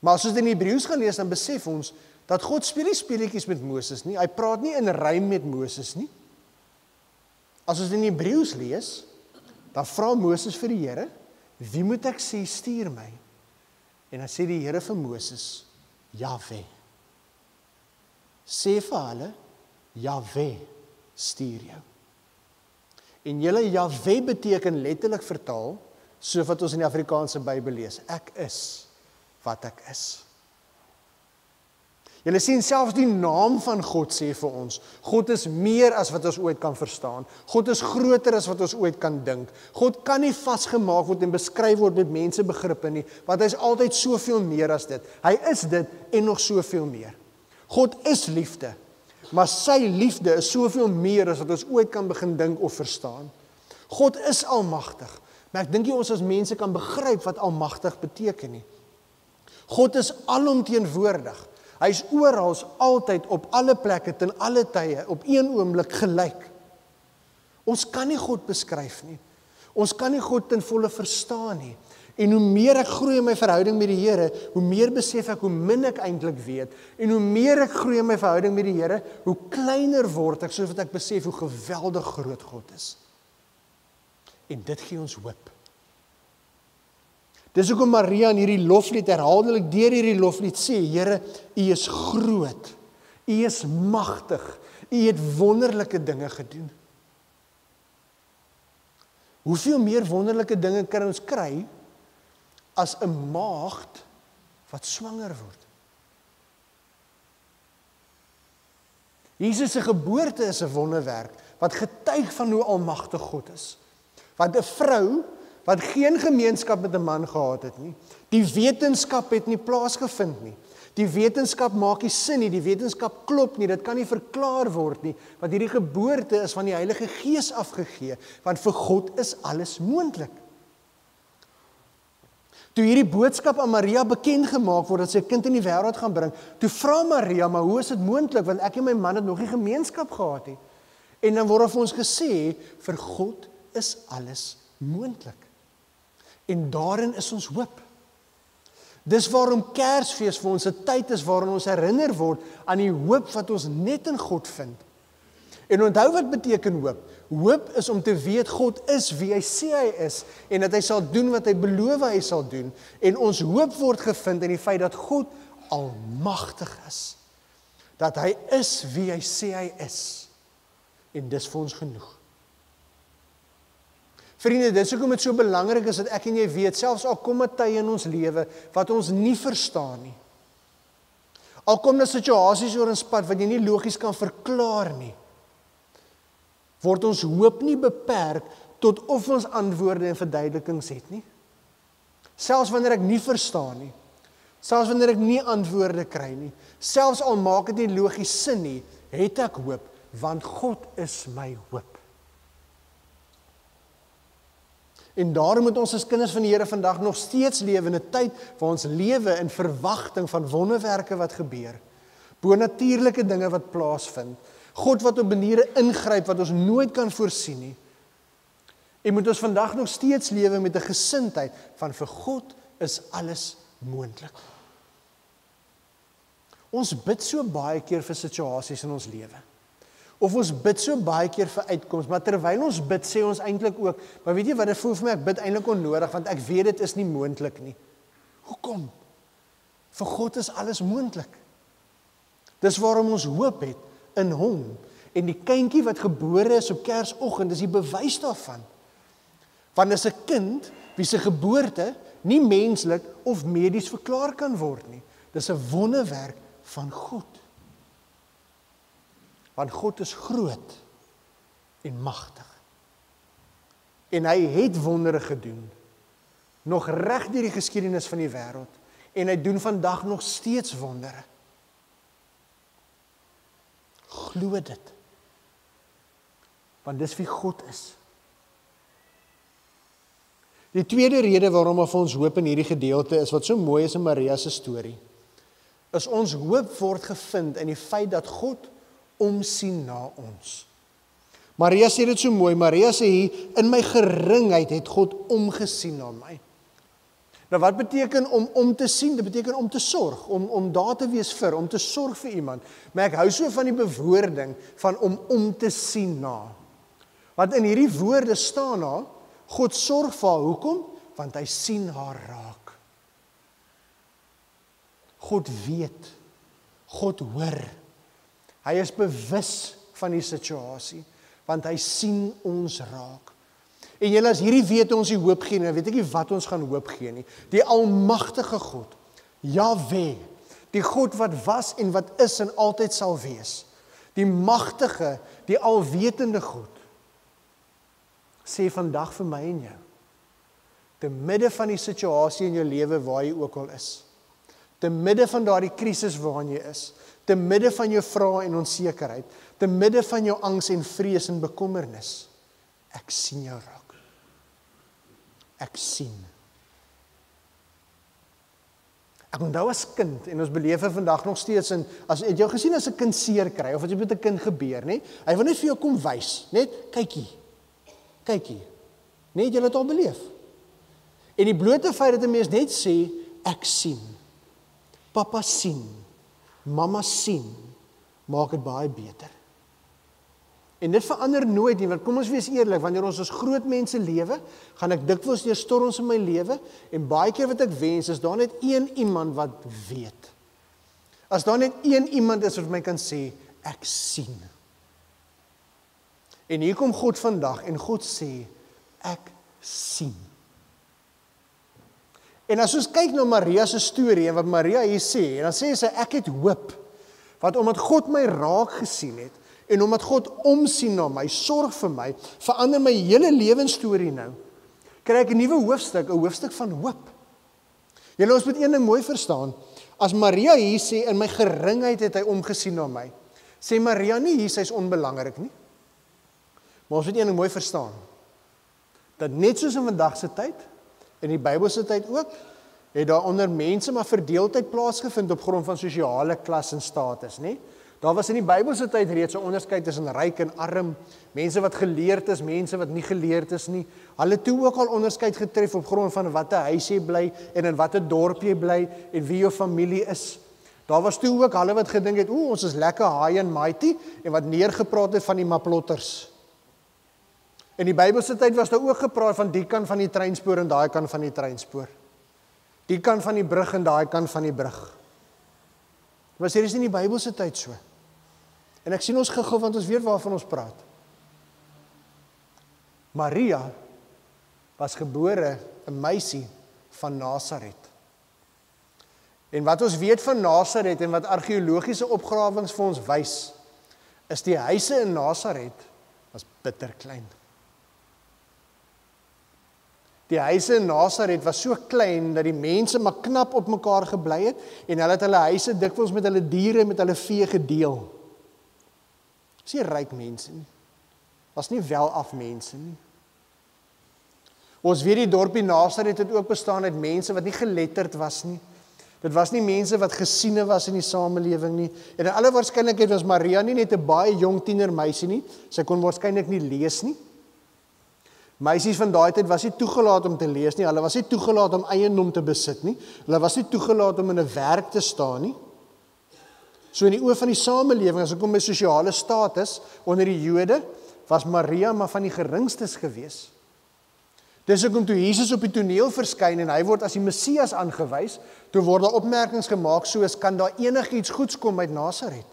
Maar as ons dit in Hebreëus gaan lees, dan besef ons dat God speel nie speletjies met Moses nie. Hy praat nie in rym met Moses nie. As ons dit in Hebreëus lees, dan vra Moses vir die Here, wie moet ek sê stuur my? En dan sê die Here vir Moses, Jahwe. Sê vir hulle, Jahwe stuur jou. En julle Jahwe beteken letterlik vertaal, so wat ons in die Afrikaanse Bybel lees, ek is wat ek is. Julle sien selfs die naam van God sê vir ons, God is meer as wat ons ooit kan verstaan. God is groter as wat ons ooit kan dink. God kan nie vasgemaak word en beskryf word met mensebegrippe nie, want hy is altyd soveel meer as dit. Hy is dit en nog soveel meer. God is liefde, maar sy liefde is soveel meer as wat ons ooit kan begin dink of verstaan. God is almagtig, maar ek dink nie ons as mense kan begryp wat almagtig beteken nie. God is alomteenwoordig. Hy is oral, altyd, op alle plekke, ten alle tye, op een oomblik gelyk. Ons kan nie God beskryf nie. Ons kan nie God ten volle verstaan nie. En hoe meer ek groei in my verhouding met die Here, hoe meer besef ek hoe min ek eintlik weet. En hoe meer ek groei in my verhouding met die Here, hoe kleiner word ek, sodat ek besef hoe geweldig groot God is. En dit gee ons hoop. Dis hoekom Maria in hierdie loflied herhaaldelik deur hierdie loflied sê, Here, U is groot, U is magtig, U het wonderlike dinge gedoen. Hoeveel meer wonderlike dinge kan ons kry as 'n maagd wat swanger word? Jesus se geboorte is 'n wonderwerk wat getuig van hoe almagtig God is. Want 'n vrou wat geen gemeenskap met 'n man gehad het nie. Die wetenskap het nie plaasgevind nie. Die wetenskap maak nie sin nie, die wetenskap klop nie, dit kan nie verklaar word nie, want hierdie geboorte is van die Heilige Gees afgegee, want vir God is alles moontlik. Toe hierdie boodskap aan Maria bekend gemaak word, dat sy 'n kind in die wêreld gaan bring, toe vra Maria, maar hoe is dit moontlik, want ek en my man het nog nie gemeenskap gehad nie. En dan word vir ons gesê, vir God is alles moontlik. En daarin is ons hoop. Dis waarom Kersfees vir ons 'n tyd is waarin ons herinner word aan die hoop wat ons net in God vind. En onthou wat beteken hoop? Hoop is om te weet God is wie hy sê hy is en dat hy sal doen wat hy beloof hy sal doen. En ons hoop word gevind in die feit dat God almagtig is. Dat hy is wie hy sê hy is. En dis vir ons genoeg. Vriende, dis hoekom dit so belangrik is dat ek en jy weet, selfs al kom 'n tye in ons lewe wat ons nie verstaan nie. Al kom daar situasies oor ons pad wat jy nie logies kan verklaar nie, word ons hoop nie beperk tot of ons antwoorde en verduidelikings het nie. Selfs wanneer ek nie verstaan nie, selfs wanneer ek nie antwoorde kry nie, selfs al maak dit nie logies sin nie, het ek hoop, want God is my hoop. En daarom moet ons as kinders van die Here vandag nog steeds lewe in 'n tyd waar ons lewe in verwagting van wonderwerke wat gebeur. Bonatuurlike dinge wat plaasvind. God wat op maniere ingryp wat ons nooit kan voorsien nie. En moet ons vandag nog steeds lewe met 'n gesindheid van vir God is alles moontlik. Ons bid so baie keer vir situasies in ons lewe. Of ons bid so baie keer vir uitkoms, maar terwyl ons bid, sê ons eintlik ook, maar weet jy wat, dit voel vir my, ek bid eintlik onnodig, want ek weet dit is nie moontlik nie. Hoekom? Vir God is alles moontlik. Dis waarom ons hoop het in hom. En die kindjie wat gebore is op Kersoggend, is die bewys daarvan. Want is 'n kind, wie se geboorte nie menslik of medies verklaar kan word nie. Dis 'n wonderwerk van God. Want God is groot en magtig. En hy het wondere gedoen, nog reg deur die geskiedenis van die wêreld, en hy doen vandag nog steeds wondere. Glo dit, want dis wie God is. Die tweede rede waarom ons vir ons hoop in hierdie gedeelte is, wat so mooi is in Maria se storie, is ons hoop word gevind in die feit dat God omsien na ons. Maria sê dit so mooi, Maria sê hier, in my geringheid het God omgesien na my. Nou wat beteken om te sien? Dit beteken om te sorg, om daar te wees vir, om te sorg vir iemand. Maar ek hou so van die bewoording van om te sien na. Want in hierdie woorde staan daar, God sorg vir haar, hoekom? Want hy sien haar raak. God weet, God hoor. Hy is bewus van die situasie, want hy sien ons raak. En julle, as hierdie weet ons die hoop gee, dan weet ek nie wat ons gaan hoop gee nie. Die almagtige God, Jahwe, Die God wat was en wat is en altyd sal wees. Die magtige, die alwetende God. Sê vandag vir my en jou, te midde van die situasie in jou lewe waar jy ook al is, te midde van daardie krisis waarin jy is, te midde van jou vrae en onsekerheid, te midde van jou angs en vrees en bekommernis, ek sien jou raak. Ek sien. Ek onthou as kind, en ons beleef vandag nog steeds, het jou gesien as 'n kind seer kry, of as jy met 'n kind gebeur, nie? Hy wil net vir jou kom wys, net, kykie, net jy het al beleef. En die blote feit dat 'n mens net sê, ek sien, papa sien, mamma sien, maak dit baie beter. En dit verander nooit nie, want kom ons wees eerlik, wanneer ons as groot mense lewe, gaan ek dikwels deur storms in my lewe, en baie keer wat ek wens, is daar net een iemand wat weet. As daar net een iemand is wat my kan sê, ek sien. En hier kom God vandag, en God sê, ek sien. En as ons kyk na Maria se storie, en wat Maria hier sê, en dan sê sy, ek het hoop, want omdat God my raak gesien het, en omdat God omsien na my, sorg vir my, verander my hele lewensstorie nou, kry ek 'n nuwe hoofstuk, 'n hoofstuk van hoop. Julle, ons moet een ding mooi verstaan, as Maria hier sê, in my geringheid het hy omgesien na my, sê Maria nie hier, sy is onbelangrik nie, maar ons moet een ding mooi verstaan, dat net soos in vandag se tyd, in die Bybelse tyd ook, het daar onder mense maar verdeeldheid plaasgevind op grond van sosiale klas en status, nie? Daar was in die Bybelse tyd reeds 'n onderskeid tussen ryk en arm, mense wat geleerd is, mense wat nie geleerd is nie. Hulle toe ook al onderskeid getref op grond van watter huis jy bly en in watter dorp jy bly en wie jou familie is. Daar was toe ook hulle wat gedink het, ons is lekker high and mighty en wat neergepraat het van die maplotters. In die Bybelse tyd was daar ook gepraat van die kant van die treinspoor en daai kant van die treinspoor. Die kant van die brug en daai kant van die brug. Maar hier is in die Bybelse tyd so. En ek sien ons gou-gou want ons weet waarvan ons praat. Maria was gebore 'n meisie van Nasaret. En wat ons weet van Nasaret en wat argeologiese opgrawings vir ons wys, is die huise in Nasaret was bitter klein. Die huise in Nasaret was so klein dat die mense maar knap op mekaar gebly het en hulle het hulle huise dikwels met hulle diere, met hulle vee gedeel. Dis nie ryk mense nie. Was nie welaf mense nie. Ons weet die dorpie Nasaret het ook bestaan uit mense wat nie geletterd was nie. Dit was nie mense wat gesiene was in die samelewing nie. En in alle waarskynlikheid was Maria nie net 'n baie jong tienermeisie nie. Sy kon waarskynlik nie lees nie. Meisies van daai tyd was nie toegelaat om te lees nie. Hulle was nie toegelaat om eiendom te besit nie. Hulle was nie toegelaat om in 'n werk te staan nie. So in die oë van die samelewing, as ek kom by sosiale status onder die Jode, was Maria maar van die geringstes gewees. Dis hoekom toe Jesus op die toneel verskyn en hy word as die Messias aangewys, toe word daar opmerkings gemaak soos, kan daar enigiets goeds kom uit Nasaret?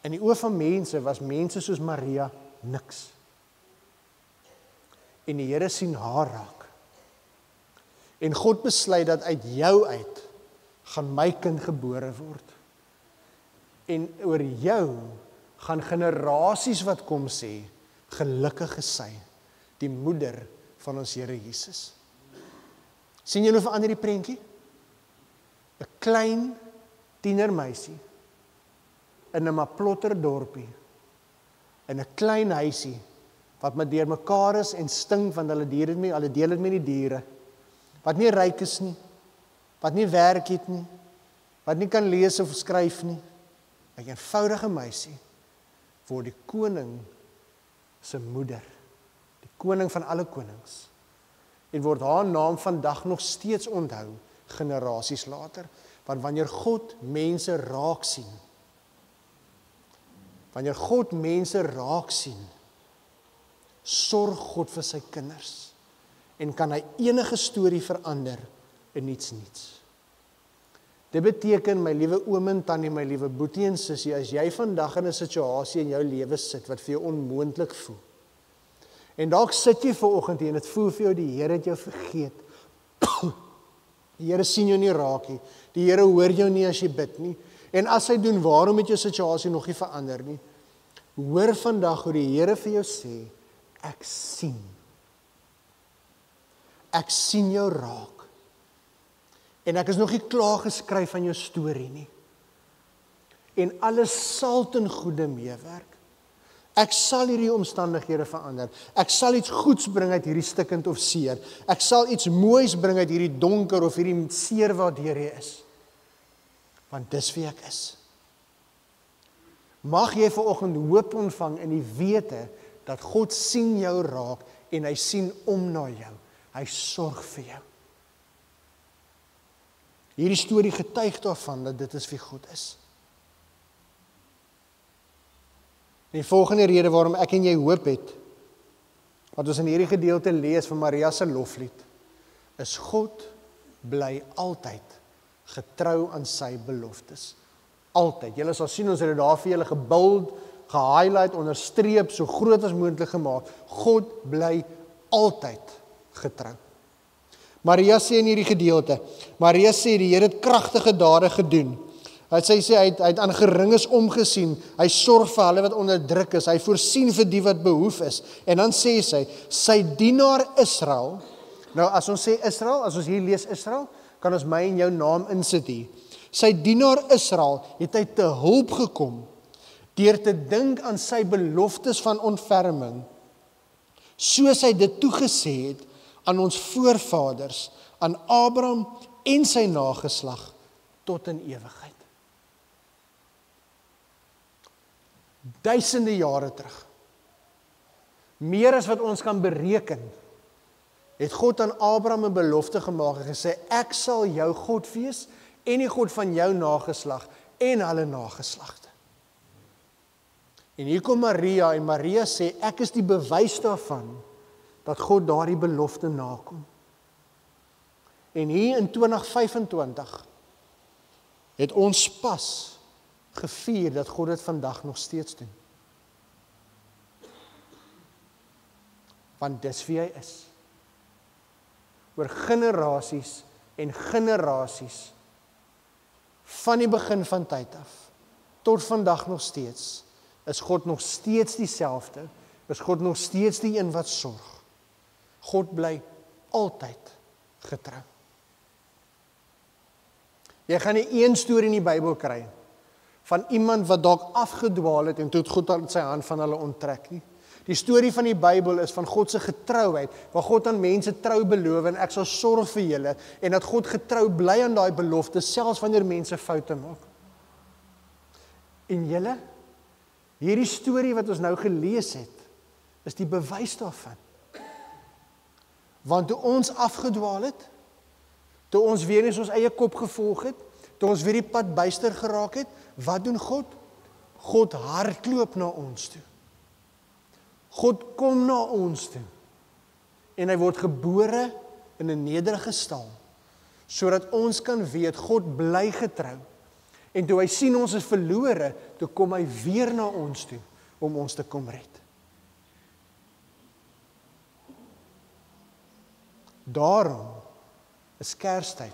In die oë van mense was mense soos Maria niks. En die Here sien haar raak. En God besluit dat uit jou uit gaan my kind gebore word. En oor jou gaan generasies wat kom sê, gelukkig is sy, die moeder van ons Here Jesus. Sien julle hoe verander die prentjie? 'n Klein tienermeisie in 'n maplotter dorpie, in 'n klein huisie wat met deurmekaar is en stink want hulle deel dit met die diere, wat nie ryk is nie, wat nie werk het nie, wat nie kan lees of skryf nie. 'n eenvoudige meisie word die koning se moeder, die koning van alle konings, en word haar naam vandag nog steeds onthou, generasies later, want wanneer God mense raak sien, sorg God vir sy kinders, en kan hy enige storie verander in iets niets. Dit beteken, my liewe oom en tannie, my liewe boetie en sussie, as jy vandag in 'n situasie in jou lewe sit, wat vir jou onmoontlik voel, en dalk sit jy vanoggend hier, en dit voel vir jou, die Here het jou vergeet, Die Here sien jou nie raak nie. Die Here hoor jou nie as jy bid nie. En as hy doen, waarom het jou situasie nog nie verander nie? Hoor vandag hoe die Here vir jou sê, ek sien. Ek sien jou raak. En ek is nog nie klaar geskryf aan jou storie nie. En alles sal ten goeie meewerk. Ek sal hierdie omstandighede verander. Ek sal iets goeds bring uit hierdie stikkend of seer. Ek sal iets moois bring uit hierdie donker of hierdie seer waardeur jy is. Want dis wie ek is. Mag jy vanoggend hoop ontvang in die wete dat God sien jou raak en hy sien om na jou. Hy sorg vir jou. Hierdie storie getuig daarvan dat dit is wie God is. Die volgende rede waarom ek en jy hoop het, wat ons in hierdie gedeelte lees van Maria se loflied, is God bly altyd getrou aan sy beloftes. Altyd. Julle sal sien, ons het dit daar vir julle gebild, gehighlight, onderstreep, so groot as moontlik gemaak. God bly altyd getrou. Maria sê in hierdie gedeelte, Maria sê die Here het kragtige dade gedoen. Hy sê hy het aan geringes omgesien, hy sorg vir hulle wat onderdruk is, hy voorsien vir die wat behoef is, en dan sê sy dienaar Israel, nou as ons sê Israel, as ons hier lees Israel, kan ons my en jou naam insit hier, sy dienaar Israel het hy te hulp gekom, deur te dink aan sy beloftes van ontferming, soos hy dit toegesê het aan ons voorvaders, aan Abraham en sy nageslag, tot in ewigheid. Duisende jare terug, meer as wat ons kan bereken, het God aan Abraham 'n belofte gemaak en gesê, ek sal jou God wees en die God van jou nageslag en hulle nageslagte. En hier kom Maria en Maria sê, ek is die bewys daarvan dat God daardie belofte nakom. En hier in 2025 het ons pas gevier dat God dit vandag nog steeds doen. Want dis wie hy is. Oor generasies en generasies, van die begin van tyd af, tot vandag nog steeds, is God nog steeds dieselfde, is God nog steeds die een wat sorg. God bly altyd getrou. Jy gaan nie een storie in die Bybel kry, van iemand wat dalk afgedwaal het en toe het God aan sy hand van hulle onttrek nie. Die storie van die Bybel is van God se getrouheid, waar God aan mense trou beloof en ek sal sorg vir julle en dat God getrou bly aan daai belofte selfs wanneer mense foute maak. En julle, hierdie storie wat ons nou gelees het, is die bewys daarvan. Want toe ons afgedwaal het, toe ons weer eens ons eie kop gevolg het, toe ons weer die pad byster geraak het, wat doen God? God hardloop na ons toe. God kom na ons toe. En hy word gebore in 'n nederige stal, sodat ons kan weet, God bly getrou. En toe hy sien ons is verlore, toe kom hy weer na ons toe, om ons te kom red. Daarom is Kerstyd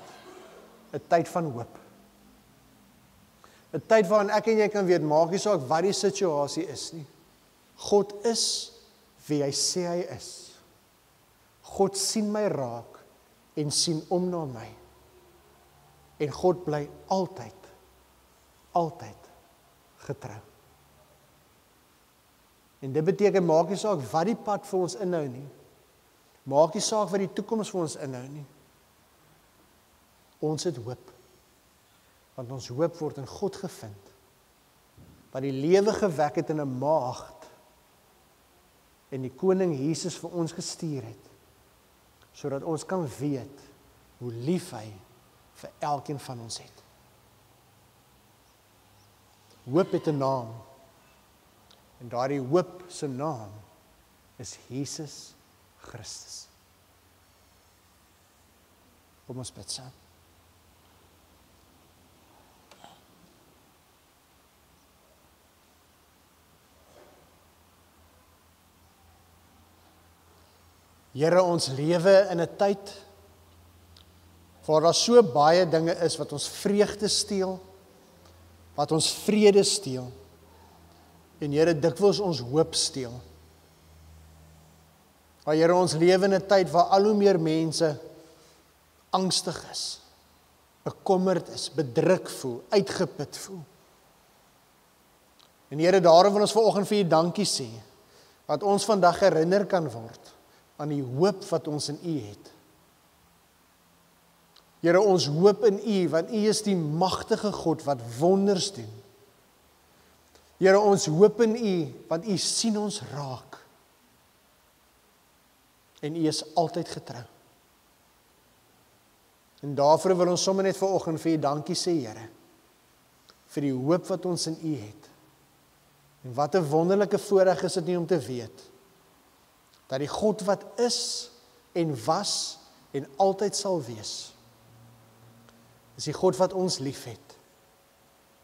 'n tyd van hoop. 'n Tyd waarin ek en jy kan weet, maak nie saak wat die situasie is nie. God is wie hy sê hy is. God sien my raak en sien om na my. En God bly altyd getrou. En dit beteken, maak nie saak wat die pad vir ons inhou nie. Maak nie saak wat die toekoms vir ons inhou nie. Ons het hoop. Want ons hoop word in God gevind. Wat die lewe gewek het in 'n maagd. En die koning Jesus vir ons gestuur het. Sodat ons kan weet hoe lief hy vir elkeen van ons het. Hoop het 'n naam. En daardie hoop se naam is Jesus Christus. Kom ons bid saam. Here, ons lewe in 'n tyd Waar daar so baie dinge is wat ons vreugde steel, wat ons vrede steel, en Here, dikwels ons hoop steel. Maar Here, ons lewe in 'n tyd waar al hoe meer mense angstig is, bekommerd is, bedruk voel, uitgeput voel. En Here, daarom wil ons vanoggend vir U dankie sê, dat ons vandag herinner kan word aan die hoop wat ons in U het. Here, ons hoop in U, want U is die magtige God wat wonders doen. Here, ons hoop in U, want U sien ons raak. En U is altyd getrou. En daarvoor wil ons sommer net vanoggend vir U dankie sê, Here, vir die hoop wat ons in U het. En wat 'n wonderlike voorreg is dit nie om te weet, dat die God wat is en was en altyd sal wees, is die God wat ons liefhet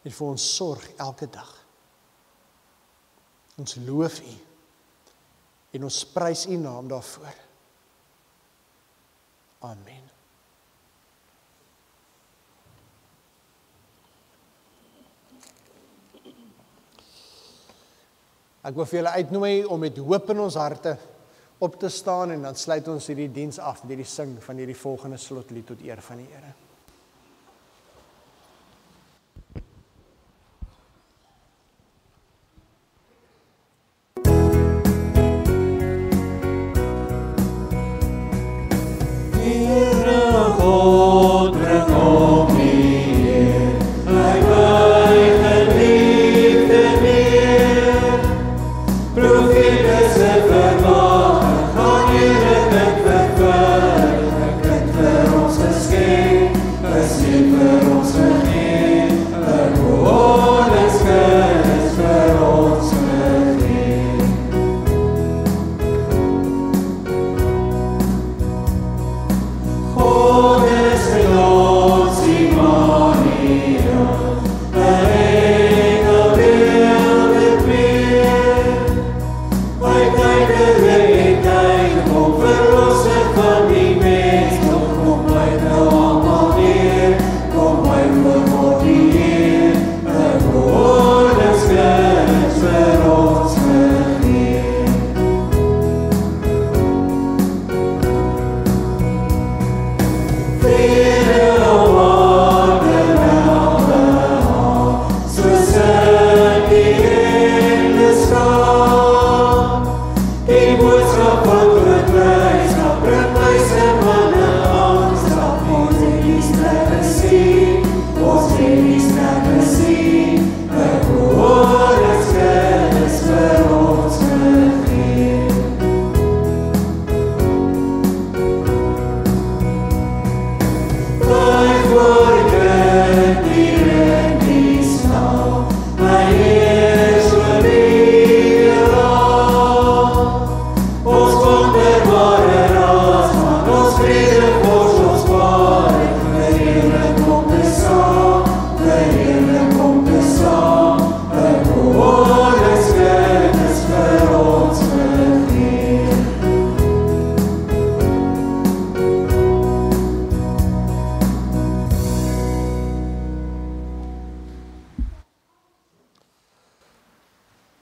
en vir ons sorg elke dag. Ons loof U en ons prys U naam daarvoor. Amen. Ek wil vir julle uitnooi om met hoop in ons harte op te staan en dan sluit ons hierdie diens af met hierdie sing van hierdie volgende slotlied tot eer van die Here.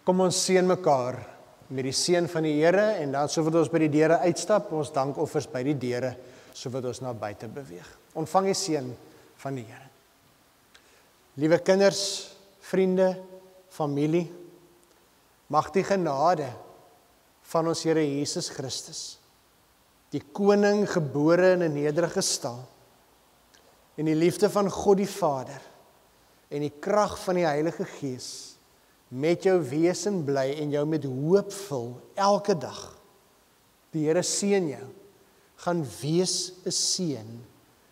Kom ons seën mekaar met die seën van die Here en dan sou wat ons by die deure uitstap, ons dankoffers by die deure, sou wat ons na buite beweeg. Ontvang die seën van die Here. Liewe kinders, vriende, familie, mag die genade van ons Here Jesus Christus, die koning gebore in 'n nederige stal, en die liefde van God die Vader en die krag van die Heilige Gees met jou wees en bly en jou met hoop vul elke dag. Die Here seën jou, gaan wees 'n seën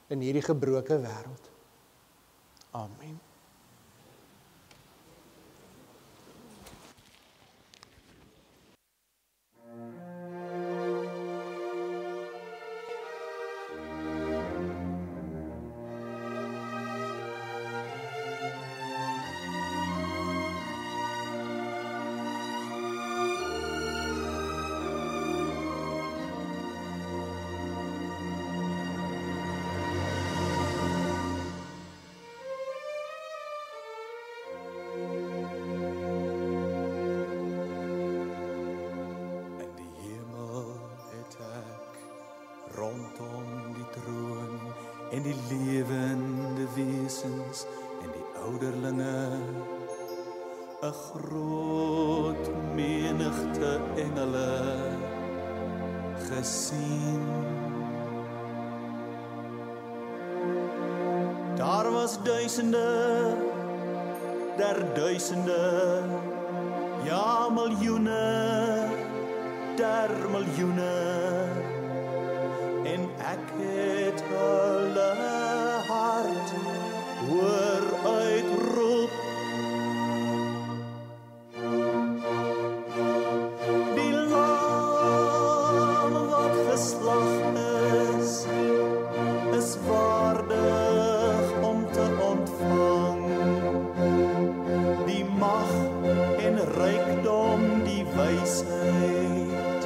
in hierdie gebroke wêreld. Amen. die lewende wesens en die ouderlinge, 'n groot menigte engele gesien. Daar was duisende, der duisende, ja miljoene, der miljoene, en ek het hulle hart hoor uitroep. Die lam wat geslag is waardig om te ontvang. Die mag en rykdom, die wysheid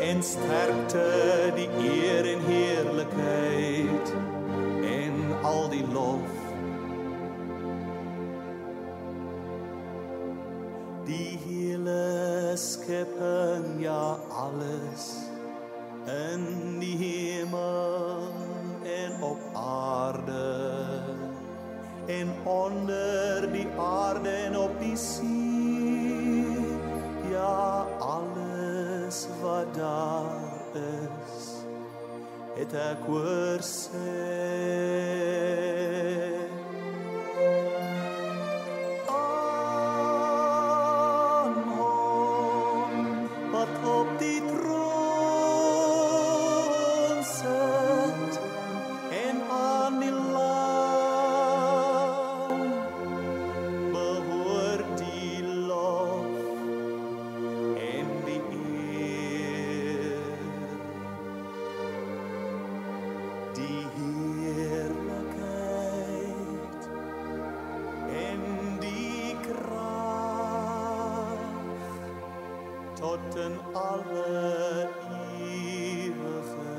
en sterkte, die eer en heerlikheid en al die lof. Die hele skepping, ja alles in die hemel en op aarde en onder die aarde en op die see, ja alles wat daar is, het ek hoor sê. Aan hom wat op die troon sit en aan die lam behoort die lof en die eer, die heerlikheid en die krag tot in alle ewigheid.